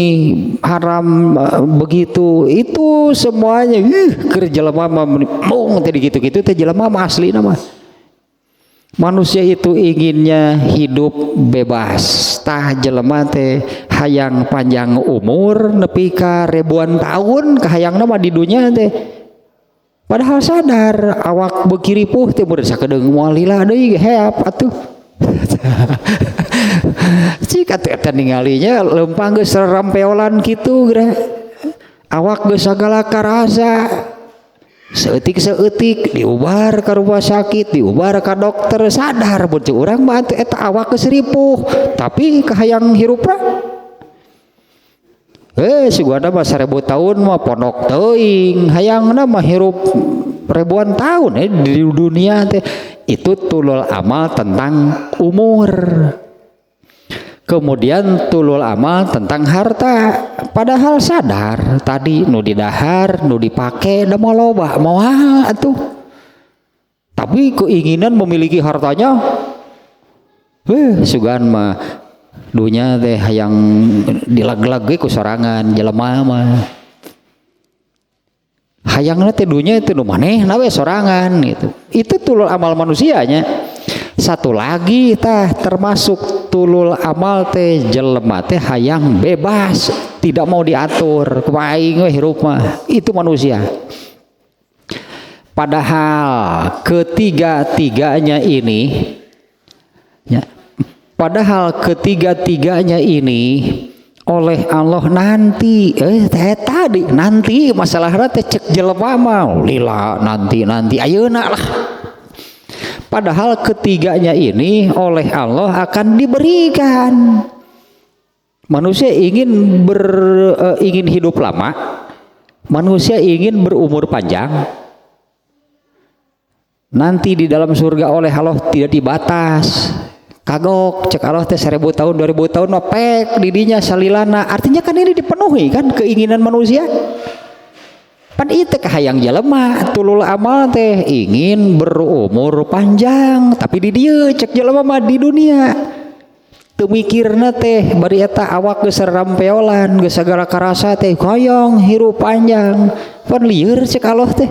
haram begitu, itu semuanya keur jelema mah mung teh gitu-gitu teh jelema mah aslina mah. Manusia itu inginnya hidup bebas, tah jelema teh hayang panjang umur nepi ka ribuan tahun, kahayangna mah di dunia teh. Padahal sadar awak beuki ripuh teh mun sakedeung moal lila deui heap atuh. Cik eta ningalinya lempang geus rampeolan kitu geura. Awak geus sagala karasa. Seeutik diubar ka rumah sakit, diubar ka dokter, sadar mun ceu urang mah eta awak geus ripuh, tapi kahayang hirupna. Siguana mah 1000 tahun mah pondok teuing, hayangna mah hirup ribuan tahun di dunia teh. Itu tulul amal tentang umur. Kemudian tulul amal tentang harta, padahal sadar tadi nu didahar nu dipake da mau loba moal atuh, tapi keinginan memiliki hartanya sugan mah dunya teh hayang dilag-lag ku sorangan jelema mah. Hayangna teh dunya itu nu manehna we sorangan gitu. Itu tulul amal manusianya. Satu lagi tah termasuk tulul amal teh jelema teh hayang bebas, tidak mau diatur, kumaha aing we hirup mah. Itu manusia. Padahal ketiga-tiganya ini oleh Allah nanti tadi nanti masalahnya teh cek jelema mah lila nanti ayeuna lah. Padahal ketiganya ini oleh Allah akan diberikan. Manusia ingin hidup lama, manusia ingin berumur panjang. Nanti di dalam surga oleh Allah tidak dibatas. Kagok cek Allah teh 1000 tahun 2000 tahun pek didinya salilana, artinya kan ini dipenuhi kan keinginan manusia. Pan itu kahayang jelema tulul amal teh ingin berumur panjang, tapi di dieu cek jelema mah di dunia teu mikirna teh bari eta awak geus rampeolan geus sagala karasa teh hoyong hirup panjang, pan lieur cek Allah teh.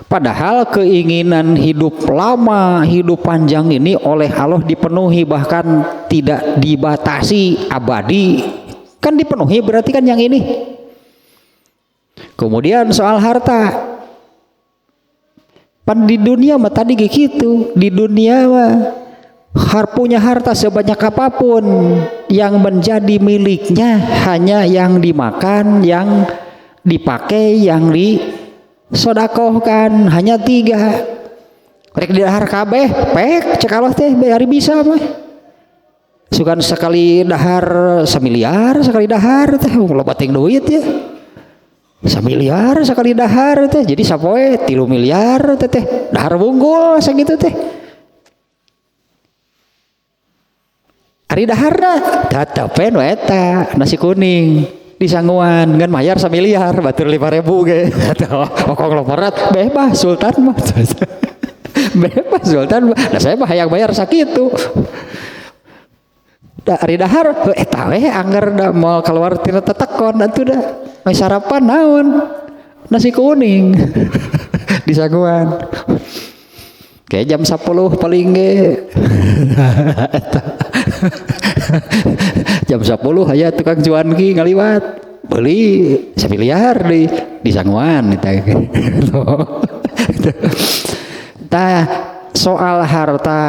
Padahal keinginan hidup lama, hidup panjang ini oleh Allah dipenuhi, bahkan tidak dibatasi, abadi. Kan dipenuhi berarti kan yang ini. Kemudian soal harta. Pan di dunia mah tadi gitu. Di dunia mah punya harta sebanyak apapun, yang menjadi miliknya hanya yang dimakan, yang dipakai, yang sodakohkan, hanya 3. Rek dahar kabeh pek cek Allah teh bari bisa mah. Sugan sekali dahar 1 miliar sekali dahar teh loba teuing duit ya. 1 miliar sekali dahar teh jadi sapoe 3 miliar teh dahar wunggul sakitu teh. Ari daharna tatapen we eta nasi kuning disangguan dengan mayar 1 miliar batur 5.000 ge pokok loporat bebas sultan mah bebas sultan mah. Nah saya mah hayang bayar sakitu dari dahar eta we anggar da mau keluar tina tetekon atuh da may sarapan naon nasi kuning disangguan kayak jam 10 paling ge jam 10 aya tukang cuanki ngaliwat beli 1 miliar di sangguan eta Nah, soal harta,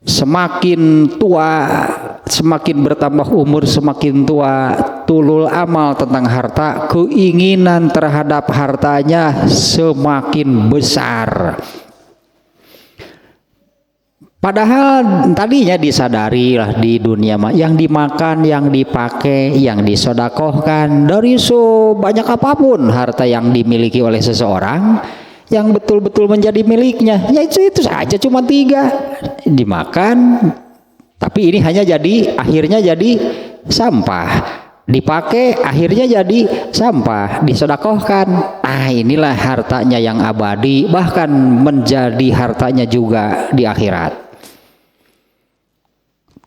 semakin tua, semakin bertambah umur, semakin tua, tulul amal tentang harta, keinginan terhadap hartanya semakin besar. Padahal tadinya disadari lah di dunia yang dimakan, yang dipakai, yang disodakohkan dari sebanyak apapun harta yang dimiliki oleh seseorang, yang betul-betul menjadi miliknya, ya itu saja cuma 3 dimakan, tapi ini hanya jadi akhirnya jadi sampah, dipakai akhirnya jadi sampah, disodakohkan. Nah, inilah hartanya yang abadi, bahkan menjadi hartanya juga di akhirat.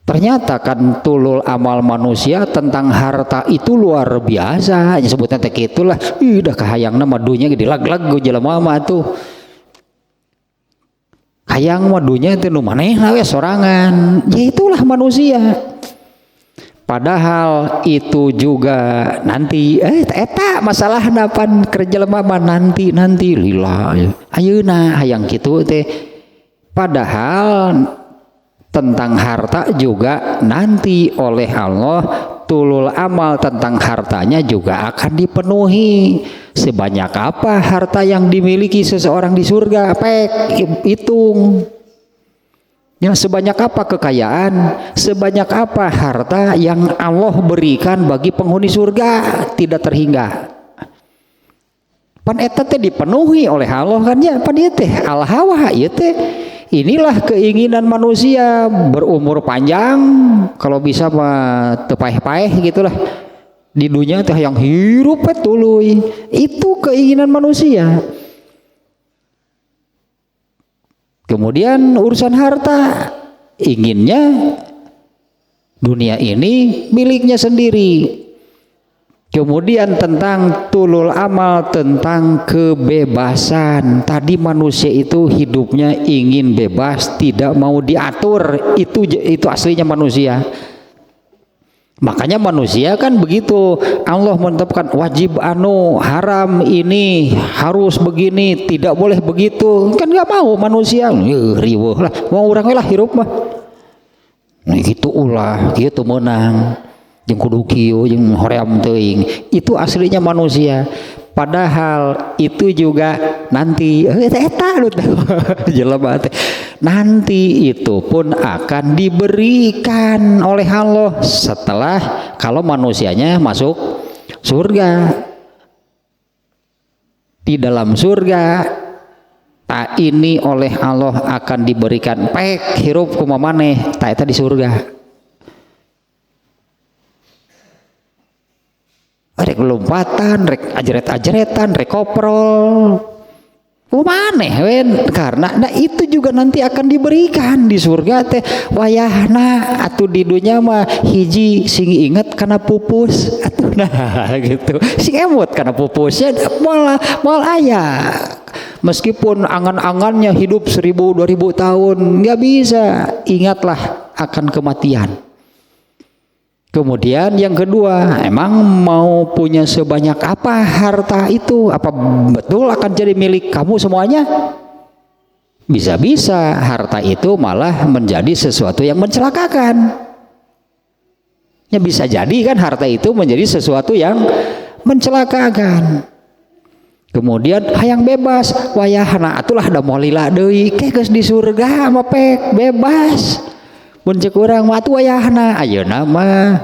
Ternyata kan tulul amal manusia tentang harta itu luar biasa. Sebutnya teh itulah, udah kahayang nama dunya gede lag-lag jelema mah tuh. Hayang mah dunya teh nu manehna we sorangan. Ya itulah manusia. Padahal itu juga nanti eta masalahna pan keur jelema mah nanti lillah. Ayeuna hayang kitu teh. Padahal tentang harta juga nanti oleh Allah tulul amal tentang hartanya juga akan dipenuhi. Sebanyak apa harta yang dimiliki seseorang di surga, hitung. Ya, sebanyak apa kekayaan, sebanyak apa harta yang Allah berikan bagi penghuni surga, tidak terhingga. Pan eta teh dipenuhi oleh Allah kan ya, pan ieu teh al hawa ieu teh. Inilah keinginan manusia, berumur panjang, kalau bisa mah tepaeh-paeh gitulah. Di dunia teh yang hirup tuluy. Itu keinginan manusia. Kemudian urusan harta, inginnya dunia ini miliknya sendiri. Kemudian tentang tulul amal, tentang kebebasan. Tadi manusia itu hidupnya ingin bebas, tidak mau diatur. Itu aslinya manusia. Makanya manusia kan begitu. Allah menetapkan wajib haram ini, harus begini, tidak boleh begitu. Kan nggak mau manusia. Riweuh lah, mau orang lah hirup mah. Nah gitu ulah, gitu menang. Jeung kudu kieu jeung hoream teuing. Itu aslinya manusia. Padahal itu juga nanti eta jelema teh. Nanti itu pun akan diberikan oleh Allah setelah kalau manusianya masuk surga. Di dalam surga ini oleh Allah akan diberikan hirup kumaha maneh eta di surga. Rek lompatan, rek ajret-ajretan, rek koprol. Maneh wen karena itu juga nanti akan diberikan di surga teh. Wayahna atuh di dunya mah hiji sing inget kana pupus atuh nah gitu. Sing emot kana pupusnya moal aya. Meskipun angan-angannya hidup 1000-2000 tahun, nggak bisa. Ingatlah akan kematian. Kemudian yang kedua, emang mau punya sebanyak apa harta itu? Apa betul akan jadi milik kamu semuanya? Bisa-bisa harta itu malah menjadi sesuatu yang mencelakakan. Ya bisa jadi kan harta itu menjadi sesuatu yang mencelakakan. Kemudian hayang bebas, wayahna atulah da molila deui, geus di surga mah pek bebas. Mun ceuk urang mah atuh wayahna, ayeuna mah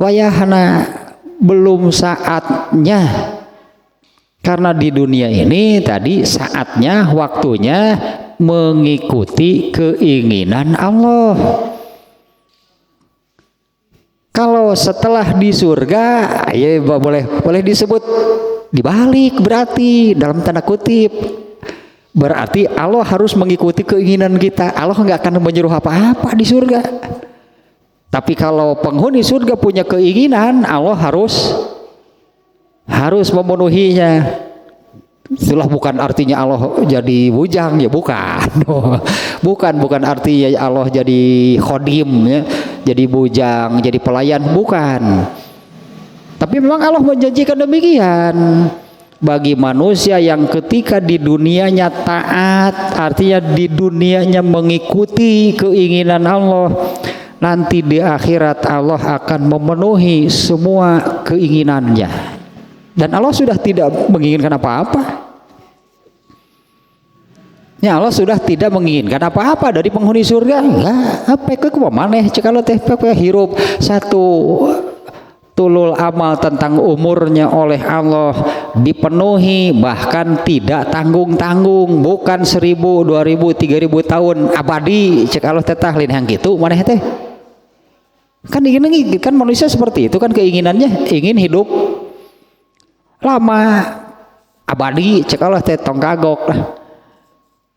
wayahna belum saatnya. Karena di dunia ini tadi saatnya, waktunya mengikuti keinginan Allah. Kalau setelah di surga, ya boleh disebut dibalik, berarti dalam tanda kutip. Berarti Allah harus mengikuti keinginan kita. Allah nggak akan menyuruh apa-apa di surga. Tapi kalau penghuni surga punya keinginan, Allah harus memenuhinya. Itulah bukan artinya Allah jadi bujang, ya bukan. bukan artinya Allah jadi khodim, ya, jadi bujang, jadi pelayan, bukan. Tapi memang Allah menjanjikan demikian. bagi manusia yang ketika di dunianya taat, artinya di dunianya mengikuti keinginan Allah, nanti di akhirat Allah akan memenuhi semua keinginannya. Dan Allah sudah tidak menginginkan apa-apa. Ya Allah sudah tidak menginginkan apa-apa dari penghuni surga. Enggak, apa ke maneh cek Allah teh hirup satu tulul amal tentang umurnya oleh Allah dipenuhi, bahkan tidak tanggung-tanggung, bukan 1000, 2000, 3000 tahun abadi cek Allah teh tahlin yang gitu maneh teh. Kan ingin kan manusia seperti itu kan keinginannya ingin hidup lama abadi cek Allah teh tong kagok lah.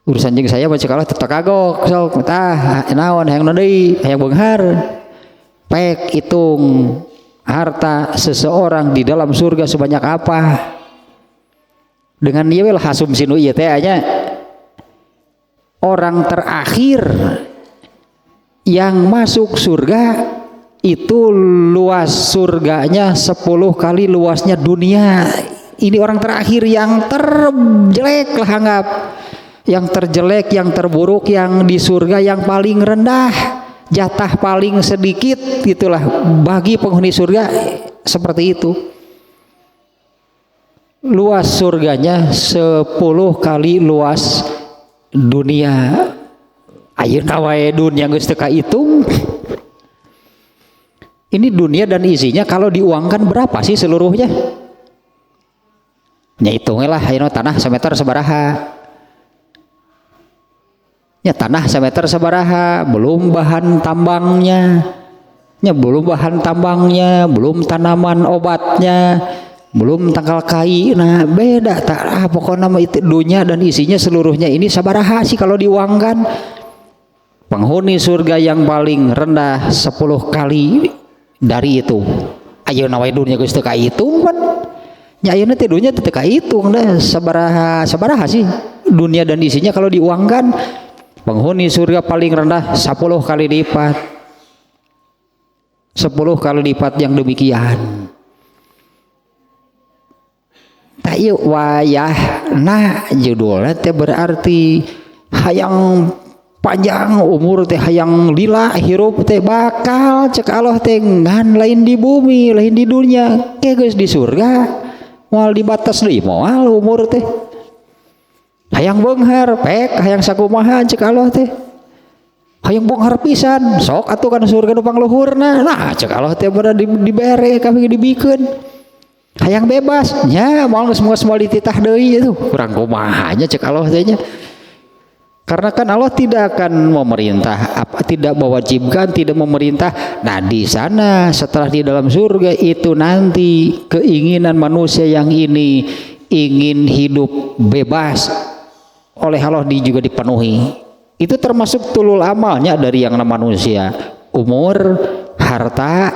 Urusan jeung saya baca kalah tetep kagok sok tah naon hayang deui hayang beunghar pek hitung harta seseorang di dalam surga sebanyak apa dengan ieu lah asumsi nu ieu teh anya orang terakhir yang masuk surga itu luas surganya 10 kali luasnya dunia. Ini orang terakhir yang terjelek lah anggap, yang terjelek, yang terburuk, yang di surga yang paling rendah, jatah paling sedikit, gitulah bagi penghuni surga seperti itu. Luas surganya 10 kali luas dunia. Ayeuna wae dunia geus teu kahitung. Ini dunia dan isinya kalau diuangkan berapa sih seluruhnya? Nya hitungnya lah ayeuna tanah sameter sabaraha. Ya tanah semeter sabaraha, belum bahan tambangnya, ya belum bahan tambangnya, belum tanaman obatnya, belum tangkal kai. Nah beda tak pokoknya nama itu dunia dan isinya seluruhnya ini sabaraha sih kalau diuangkan. Penghuni surga yang paling rendah 10 kali dari itu. Ayeuna wae dunia geus teu kahitung kan. Nya ayeuna teh dunia teu kahitung dah sabaraha sih dunia dan isinya kalau diuangkan. Penghuni surga paling rendah 10 kali lipat, 10 kali lipat yang demikian. Tak yuk wayah nah judulnya teh berarti hayang panjang umur teh hayang lila hirup teh bakal cek Allah teh ngan lain di bumi lain di dunia kayak geus di surga moal dibatas deui moal umur teh. Hayang beunghar pek hayang sakumaha cek Allah teh hayang beunghar pisan sok atuh kana surga nu pangluhurna nah cek Allah teh bener dibere kami dibikeun hayang bebas nya moal geus moal dititah deui itu kurang kumaha nya cek Allah teh nya karena kan Allah tidak akan memerintah apa tidak mewajibkan tidak memerintah. Nah di sana setelah di dalam surga itu nanti keinginan manusia yang ini ingin hidup bebas oleh Allah juga dipenuhi. Itu termasuk tulul amalnya dari yang namanya manusia. Umur, harta,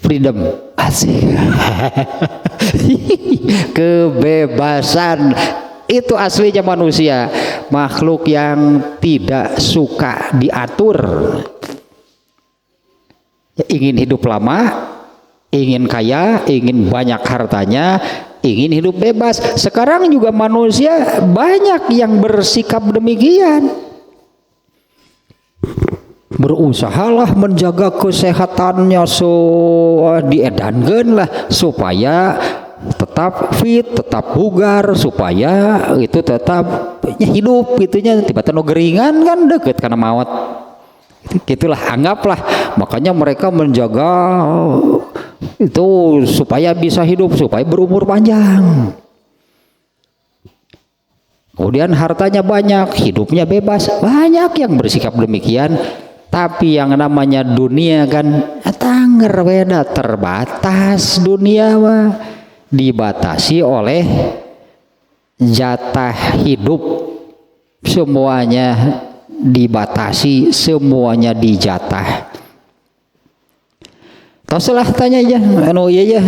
freedom, asik. Kebebasan itu aslinya manusia, makhluk yang tidak suka diatur. Ingin hidup lama, ingin kaya, ingin banyak hartanya, ingin hidup bebas. Sekarang juga manusia banyak yang bersikap demikian. Berusahalah menjaga kesehatannya diedankeun lah supaya tetap fit, tetap bugar, supaya itu tetap hidup gitunya. Tiba-tiba geringan kan deket karena maut. Gitulah anggaplah. Makanya mereka menjaga itu supaya bisa hidup, supaya berumur panjang. Kemudian hartanya banyak, hidupnya bebas. Banyak yang bersikap demikian. Tapi yang namanya dunia kan tanger beda, terbatas dunia mah dibatasi oleh jatah hidup, semuanya dibatasi, semuanya dijatah. Toselah tanya aja, anu iya ya.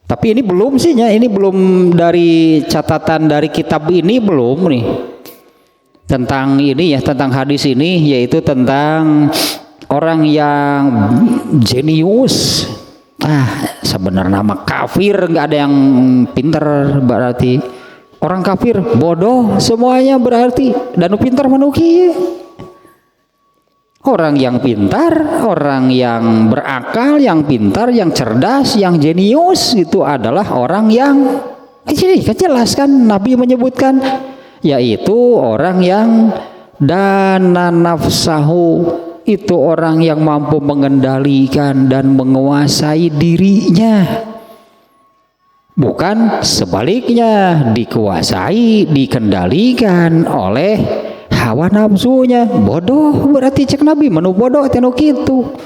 Tapi ini belum sih ya, ini belum dari catatan dari kitab ini belum nih. Tentang ini ya, tentang hadis ini, yaitu tentang orang yang jenius. Sebenarnya nama kafir nggak ada yang pinter, berarti orang kafir bodoh semuanya berarti, dan pinter manuki. Orang yang pintar, orang yang berakal, yang pintar, yang cerdas, yang jenius itu adalah orang yang ini jelas kan Nabi menyebutkan, yaitu orang yang dana nafsahu, itu orang yang mampu mengendalikan dan menguasai dirinya, bukan sebaliknya dikuasai, dikendalikan oleh hawa nafsunya. Bodoh berarti cek Nabi, menu bodoh teno gitu.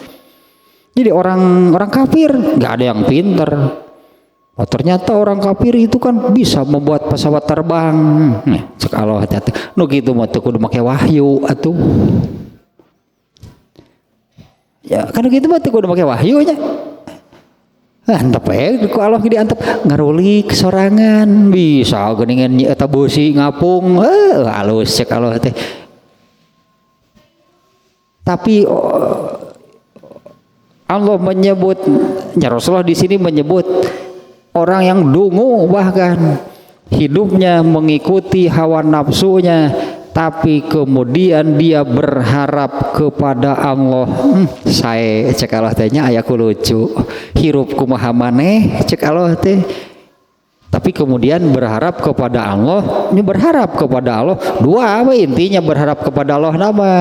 Jadi orang kafir nggak ada yang pinter. Oh, ternyata orang kafir itu kan bisa membuat pesawat terbang. Cek Allah hati-hati. Nu gitu mah teu kudu make wahyu atuh. Ya kan gitu mah teu kudu make wahyu nya. Antep ku Allah diantep ngarulik sorangan bisa geuningan eta beusi ngapung. Halus cek Allah teh. Tapi Allah menyebut, ya Rasulullah di sini menyebut orang yang dungu, bahkan hidupnya mengikuti hawa nafsunya, tapi kemudian dia berharap kepada Allah. Saya cek Allah tehnya ayaku lucu, hirup kumaha maneh cek Allah teh, tapi kemudian berharap kepada Allah. Ini berharap kepada Allah dua apa intinya? Berharap kepada Allah nama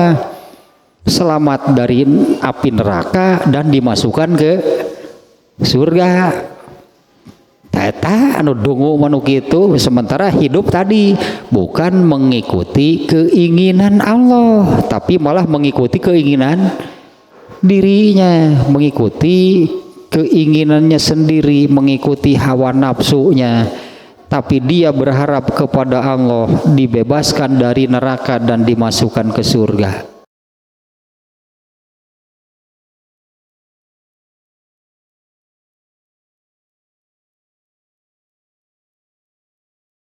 selamat dari api neraka dan dimasukkan ke surga. Eta anu dungu manuk itu, sementara hidup tadi bukan mengikuti keinginan Allah, tapi malah mengikuti keinginan dirinya, mengikuti keinginannya sendiri, mengikuti hawa nafsunya. Tapi dia berharap kepada Allah dibebaskan dari neraka dan dimasukkan ke surga.